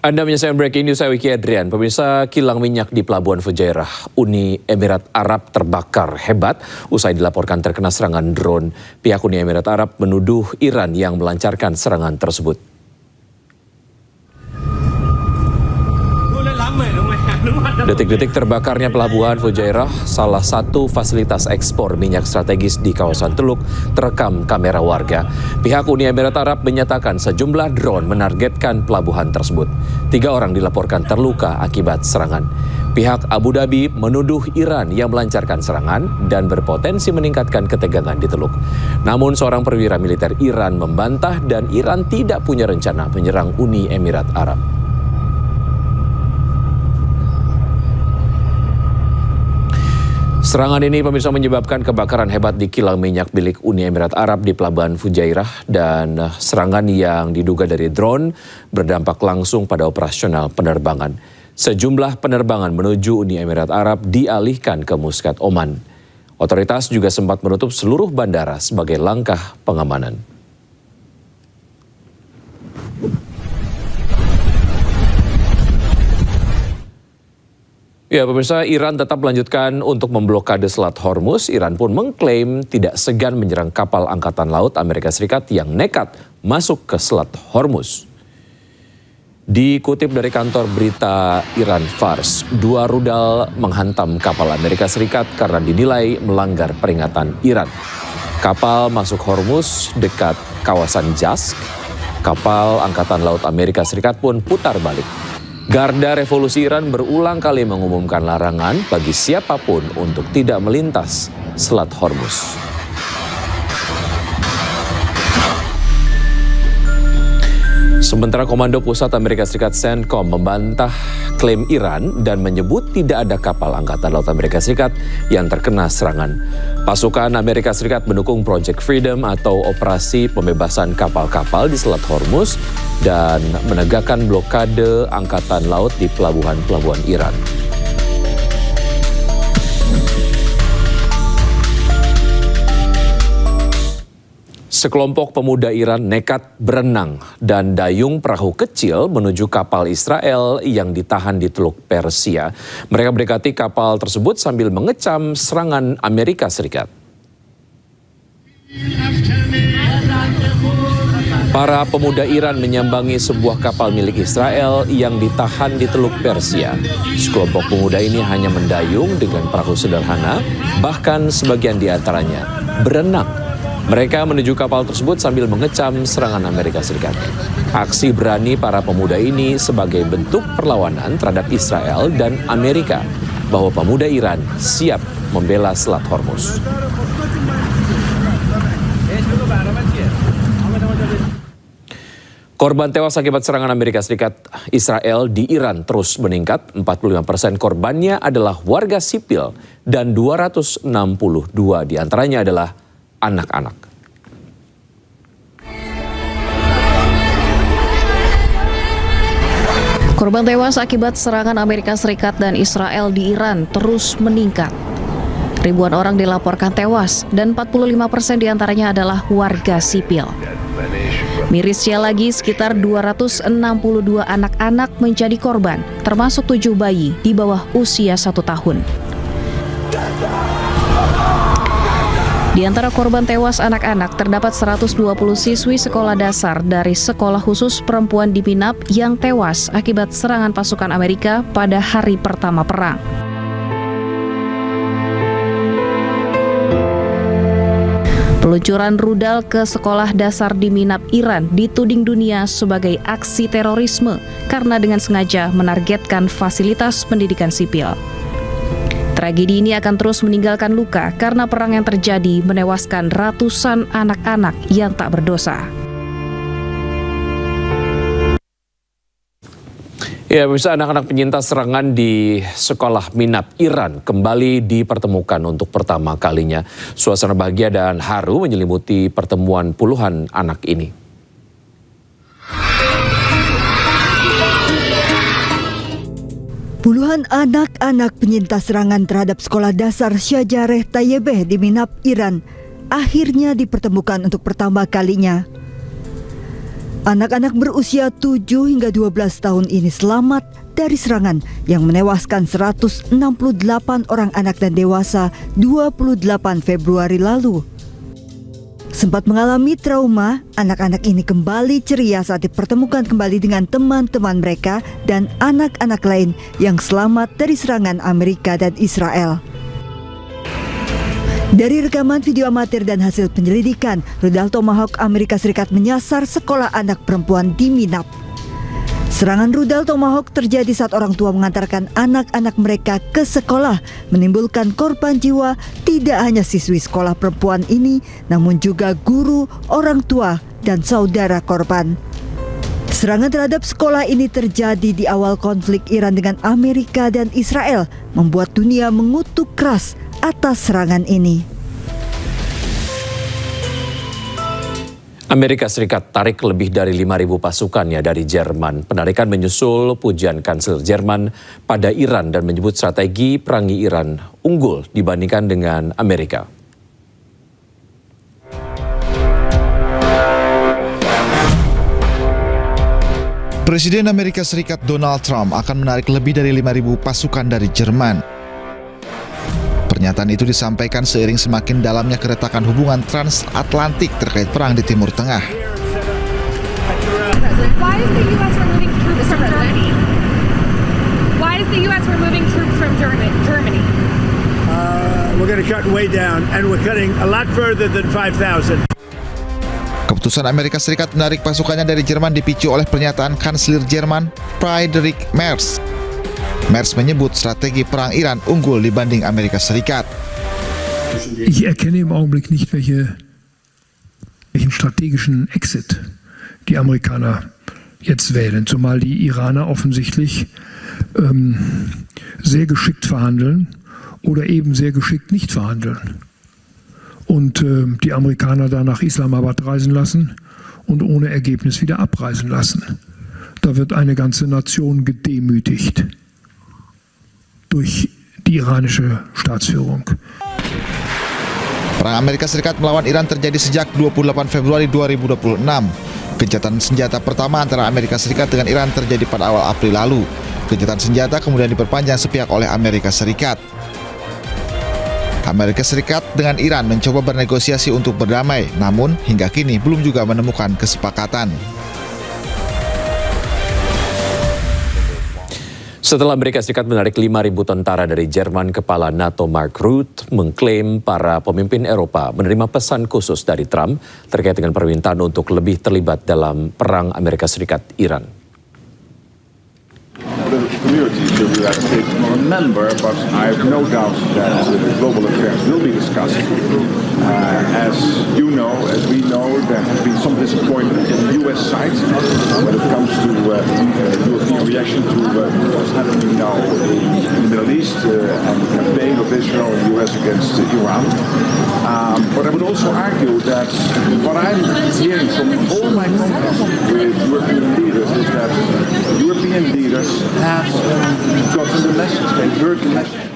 Anda menyaksikan Breaking News, saya Wiki Adrian. Pemirsa, kilang minyak di Pelabuhan Fujairah, Uni Emirat Arab terbakar hebat usai dilaporkan terkena serangan drone. Pihak Uni Emirat Arab menuduh Iran yang melancarkan serangan tersebut. Detik-detik terbakarnya Pelabuhan Fujairah, salah satu fasilitas ekspor minyak strategis di kawasan Teluk, terekam kamera warga. Pihak Uni Emirat Arab menyatakan sejumlah drone menargetkan pelabuhan tersebut. 3 orang dilaporkan terluka akibat serangan. Pihak Abu Dhabi menuduh Iran yang melancarkan serangan dan berpotensi meningkatkan ketegangan di Teluk. Namun seorang perwira militer Iran membantah dan Iran tidak punya rencana menyerang Uni Emirat Arab. Serangan ini pemirsa menyebabkan kebakaran hebat di kilang minyak milik Uni Emirat Arab di Pelabuhan Fujairah, dan serangan yang diduga dari drone berdampak langsung pada operasional penerbangan. Sejumlah penerbangan menuju Uni Emirat Arab dialihkan ke Muscat, Oman. Otoritas juga sempat menutup seluruh bandara sebagai langkah pengamanan. Ya, pemirsa, Iran tetap melanjutkan untuk memblokade Selat Hormuz. Iran pun mengklaim tidak segan menyerang kapal Angkatan Laut Amerika Serikat yang nekat masuk ke Selat Hormuz. Dikutip dari kantor berita Iran Fars, 2 rudal menghantam kapal Amerika Serikat karena dinilai melanggar peringatan Iran. Kapal masuk Hormuz dekat kawasan Jask. Kapal Angkatan Laut Amerika Serikat pun putar balik. Garda Revolusi Iran berulang kali mengumumkan larangan bagi siapapun untuk tidak melintas Selat Hormuz. Sementara Komando Pusat Amerika Serikat CENTCOM membantah klaim Iran dan menyebut tidak ada kapal Angkatan Laut Amerika Serikat yang terkena serangan. Pasukan Amerika Serikat mendukung Project Freedom atau operasi pembebasan kapal-kapal di Selat Hormuz dan menegakkan blokade Angkatan Laut di pelabuhan-pelabuhan Iran. Sekelompok pemuda Iran nekat berenang dan dayung perahu kecil menuju kapal Israel yang ditahan di Teluk Persia. Mereka mendekati kapal tersebut sambil mengecam serangan Amerika Serikat. Para pemuda Iran menyambangi sebuah kapal milik Israel yang ditahan di Teluk Persia. Sekelompok pemuda ini hanya mendayung dengan perahu sederhana, bahkan sebagian di antaranya berenang. Mereka menuju kapal tersebut sambil mengecam serangan Amerika Serikat. Aksi berani para pemuda ini sebagai bentuk perlawanan terhadap Israel dan Amerika bahwa pemuda Iran siap membela Selat Hormuz. Korban tewas akibat serangan Amerika Serikat Israel di Iran terus meningkat. 45% korbannya adalah warga sipil dan 262 diantaranya adalah anak-anak. Korban tewas akibat serangan Amerika Serikat dan Israel di Iran terus meningkat. Ribuan orang dilaporkan tewas dan 45% diantaranya adalah warga sipil. Mirisnya lagi, sekitar 262 anak-anak menjadi korban, termasuk 7 bayi di bawah usia 1 tahun. Di antara korban tewas anak-anak terdapat 120 siswi sekolah dasar dari sekolah khusus perempuan di Minab yang tewas akibat serangan pasukan Amerika pada hari pertama perang. Peluncuran rudal ke sekolah dasar di Minab, Iran dituding dunia sebagai aksi terorisme karena dengan sengaja menargetkan fasilitas pendidikan sipil. Tragedi ini akan terus meninggalkan luka karena perang yang terjadi menewaskan ratusan anak-anak yang tak berdosa. Ya, pemirsa, anak-anak penyintas serangan di sekolah Minab, Iran kembali dipertemukan untuk pertama kalinya. Suasana bahagia dan haru menyelimuti pertemuan puluhan anak ini. Puluhan anak-anak penyintas serangan terhadap sekolah dasar Syajareh Tayyibeh di Minab, Iran akhirnya dipertemukan untuk pertama kalinya. Anak-anak berusia 7 hingga 12 tahun ini selamat dari serangan yang menewaskan 168 orang anak dan dewasa 28 Februari lalu. Sempat mengalami trauma, anak-anak ini kembali ceria saat dipertemukan kembali dengan teman-teman mereka dan anak-anak lain yang selamat dari serangan Amerika dan Israel. Dari rekaman video amatir dan hasil penyelidikan, rudal Tomahawk Amerika Serikat menyasar sekolah anak perempuan di Minap. Serangan rudal Tomahawk terjadi saat orang tua mengantarkan anak-anak mereka ke sekolah, menimbulkan korban jiwa tidak hanya siswi sekolah perempuan ini, namun juga guru, orang tua, dan saudara korban. Serangan terhadap sekolah ini terjadi di awal konflik Iran dengan Amerika dan Israel, membuat dunia mengutuk keras atas serangan ini. Amerika Serikat tarik lebih dari 5.000 pasukannya dari Jerman. Penarikan menyusul pujian Kanselir Jerman pada Iran dan menyebut strategi perangi Iran unggul dibandingkan dengan Amerika. Presiden Amerika Serikat Donald Trump akan menarik lebih dari 5.000 pasukan dari Jerman. Pernyataan itu disampaikan seiring semakin dalamnya keretakan hubungan transatlantik terkait perang di Timur Tengah. Why is the U.S. removing troops from Germany? Why is the U.S. removing troops from Germany? We're going to cut way down, and we're cutting a lot further than 5,000. Keputusan Amerika Serikat menarik pasukannya dari Jerman dipicu oleh pernyataan Kanselir Jerman Friedrich Merz. Merz menyebut strategi perang Iran unggul dibanding Amerika Serikat. Ich erkenne im Augenblick nicht, welchen strategischen Exit die Amerikaner jetzt wählen, zumal die Iraner offensichtlich sehr geschickt verhandeln oder eben sehr geschickt nicht verhandeln. Und die Amerikaner da nach Islamabad reisen lassen und ohne Ergebnis wieder abreisen lassen. Da wird eine ganze Nation gedemütigt durch die iranische Staatsführung. Perang Amerika Serikat melawan Iran terjadi sejak 28 Februari 2026. Gencatan senjata pertama antara Amerika Serikat dengan Iran terjadi pada awal April lalu. Gencatan senjata kemudian diperpanjang sepihak oleh Amerika Serikat. Amerika Serikat dengan Iran mencoba bernegosiasi untuk berdamai, namun hingga kini belum juga menemukan kesepakatan. Setelah Amerika Serikat menarik 5.000 tentara dari Jerman, Kepala NATO Mark Rutte mengklaim para pemimpin Eropa menerima pesan khusus dari Trump terkait dengan permintaan untuk lebih terlibat dalam perang Amerika Serikat-Iran. The community of the United States is not a member, but I have no doubt that global affairs will be discussed. As you know, as we know, there has been some disappointment in the U.S. side when it comes to European reaction to what's happening now in the Middle East and the campaign of Israel and the U.S. against Iran. But I would also argue that what I'm hearing from all my contacts with European leaders is that European leaders have gotten the message, they've heard the message.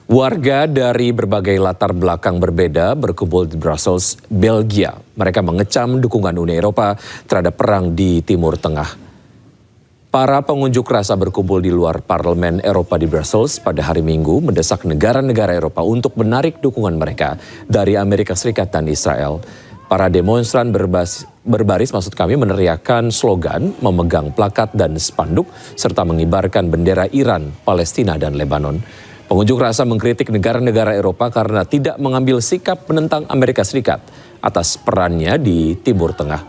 Warga dari berbagai latar belakang berbeda berkumpul di Brussels, Belgia. Mereka mengecam dukungan Uni Eropa terhadap perang di Timur Tengah. Para pengunjuk rasa berkumpul di luar Parlemen Eropa di Brussels pada hari Minggu mendesak negara-negara Eropa untuk menarik dukungan mereka dari Amerika Serikat dan Israel. Para demonstran berbaris meneriakkan slogan, memegang plakat dan spanduk, serta mengibarkan bendera Iran, Palestina, dan Lebanon. Pengunjuk rasa mengkritik negara-negara Eropa karena tidak mengambil sikap menentang Amerika Serikat atas perannya di Timur Tengah.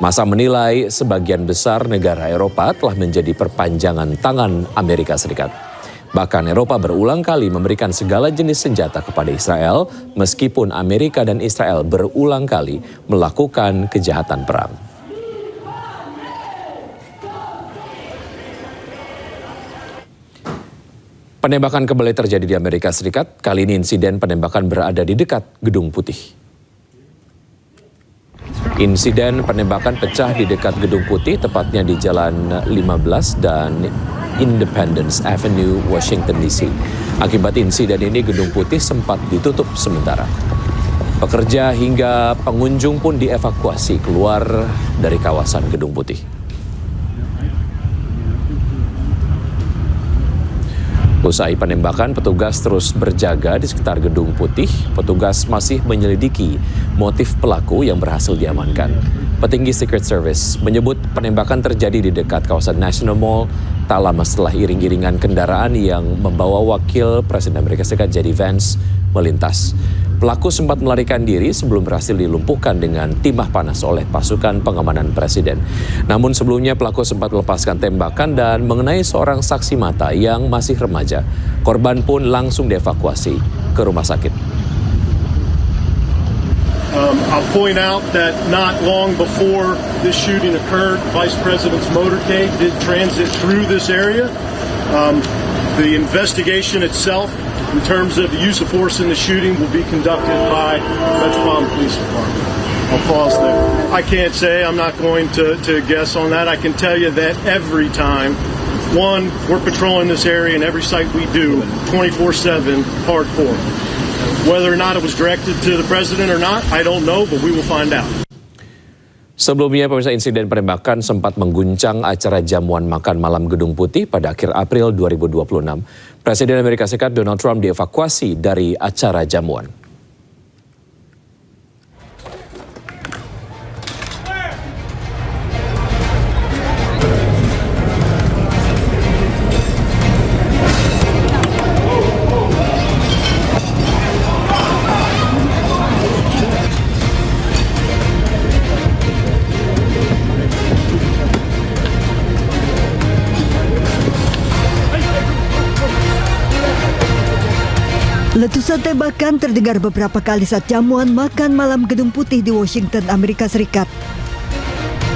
Massa menilai sebagian besar negara Eropa telah menjadi perpanjangan tangan Amerika Serikat. Bahkan Eropa berulang kali memberikan segala jenis senjata kepada Israel, meskipun Amerika dan Israel berulang kali melakukan kejahatan perang. Penembakan kembali terjadi di Amerika Serikat. Kali ini insiden penembakan berada di dekat Gedung Putih. Insiden penembakan pecah di dekat Gedung Putih, tepatnya di Jalan 15 dan Independence Avenue, Washington DC. Akibat insiden ini, Gedung Putih sempat ditutup sementara. Pekerja hingga pengunjung pun dievakuasi keluar dari kawasan Gedung Putih. Usai penembakan, petugas terus berjaga di sekitar Gedung Putih. Petugas masih menyelidiki motif pelaku yang berhasil diamankan. Petinggi Secret Service menyebut penembakan terjadi di dekat kawasan National Mall tak lama setelah iring-iringan kendaraan yang membawa wakil Presiden Amerika Serikat J.D. Vance melintas. Pelaku sempat melarikan diri sebelum berhasil dilumpuhkan dengan timah panas oleh pasukan pengamanan presiden. Namun sebelumnya pelaku sempat melepaskan tembakan dan mengenai seorang saksi mata yang masih remaja. Korban pun langsung dievakuasi ke rumah sakit. I'll point out that not long before this shooting occurred, Vice President's motorcade did transit through this area. The investigation itself, in terms of the use of force in the shooting, will be conducted by Metropolitan Police Department. I'll pause there. I can't say, I'm not going to guess on that. I can tell you that every time, one, we're patrolling this area and every site we do, 24/7, hardcore. Whether or not it was directed to the president or not, I don't know, but we will find out. Sebelumnya, pemirsa, insiden penembakan sempat mengguncang acara jamuan makan malam Gedung Putih pada akhir April 2026. Presiden Amerika Serikat Donald Trump dievakuasi dari acara jamuan. Letusan tembakan terdengar beberapa kali saat jamuan makan malam Gedung Putih di Washington, Amerika Serikat.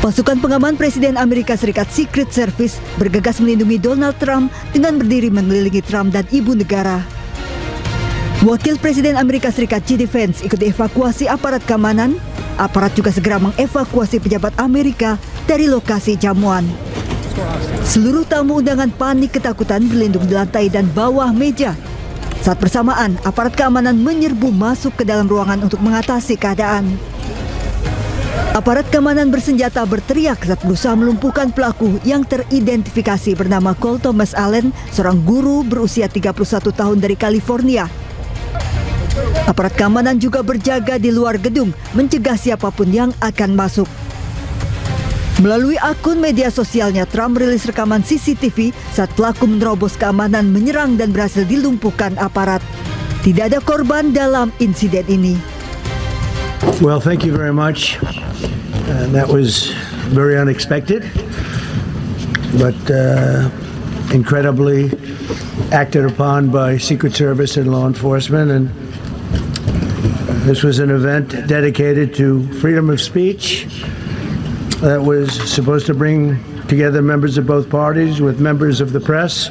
Pasukan pengaman Presiden Amerika Serikat Secret Service bergegas melindungi Donald Trump dengan berdiri mengelilingi Trump dan ibu negara. Wakil Presiden Amerika Serikat J.D. Vance ikut dievakuasi aparat keamanan. Aparat juga segera mengevakuasi pejabat Amerika dari lokasi jamuan. Seluruh tamu undangan panik ketakutan berlindung di lantai dan bawah meja. Saat bersamaan, aparat keamanan menyerbu masuk ke dalam ruangan untuk mengatasi keadaan. Aparat keamanan bersenjata berteriak saat berusaha melumpuhkan pelaku yang teridentifikasi bernama Cole Thomas Allen, seorang guru berusia 31 tahun dari California. Aparat keamanan juga berjaga di luar gedung, mencegah siapapun yang akan masuk. Melalui akun media sosialnya, Trump merilis rekaman CCTV saat pelaku menerobos keamanan, menyerang dan berhasil dilumpuhkan aparat. Tidak ada korban dalam insiden ini. Well, thank you very much. That was very unexpected, but incredibly acted upon by Secret Service and law enforcement. And this was an event dedicated to freedom of speech that was supposed to bring together members of both parties with members of the press.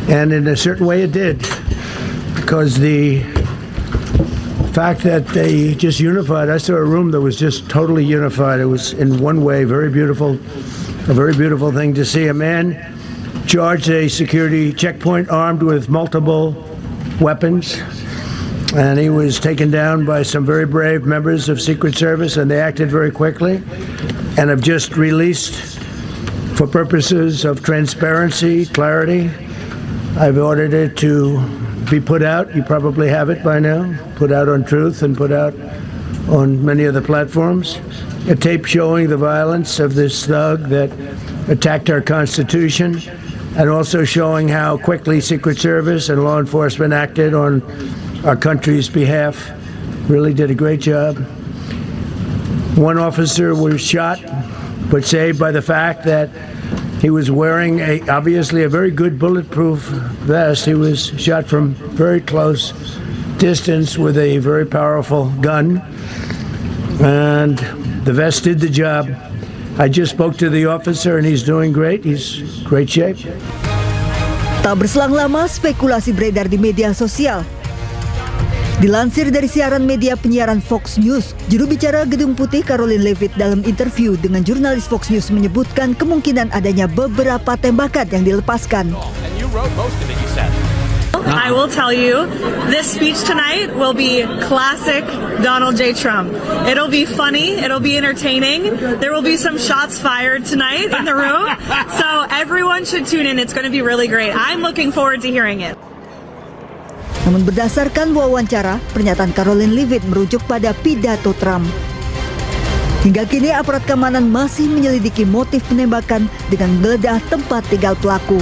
And in a certain way it did, because the fact that they just unified, I saw a room that was just totally unified. It was in one way very beautiful, a very beautiful thing to see. A man charged a security checkpoint armed with multiple weapons, and he was taken down by some very brave members of Secret Service, and they acted very quickly and have just released, for purposes of transparency, clarity, I've ordered it to be put out. You probably have it by now, put out on Truth and put out on many other platforms. A tape showing the violence of this thug that attacked our Constitution, and also showing how quickly Secret Service and law enforcement acted on our country's behalf. Really did a great job. One officer was shot, but saved by the fact that he was wearing obviously a very good bulletproof vest. He was shot from very close distance with a very powerful gun, and the vest did the job. I just spoke to the officer and he's doing great. He's great shape. Tak berselang lama, spekulasi beredar di media sosial. Dilansir dari siaran media penyiaran Fox News, juru bicara Gedung Putih Caroline Leavitt dalam interview dengan jurnalis Fox News menyebutkan kemungkinan adanya beberapa tembakan yang dilepaskan. I will tell you, this speech tonight will be classic Donald J. Trump. It'll be funny, it'll be entertaining. There will be some shots fired tonight in the room. So everyone should tune in. It's going to be really great. I'm looking forward to hearing it. Namun berdasarkan wawancara, pernyataan Caroline Leavitt merujuk pada pidato Trump. Hingga kini aparat keamanan masih menyelidiki motif penembakan dengan menggeledah tempat tinggal pelaku.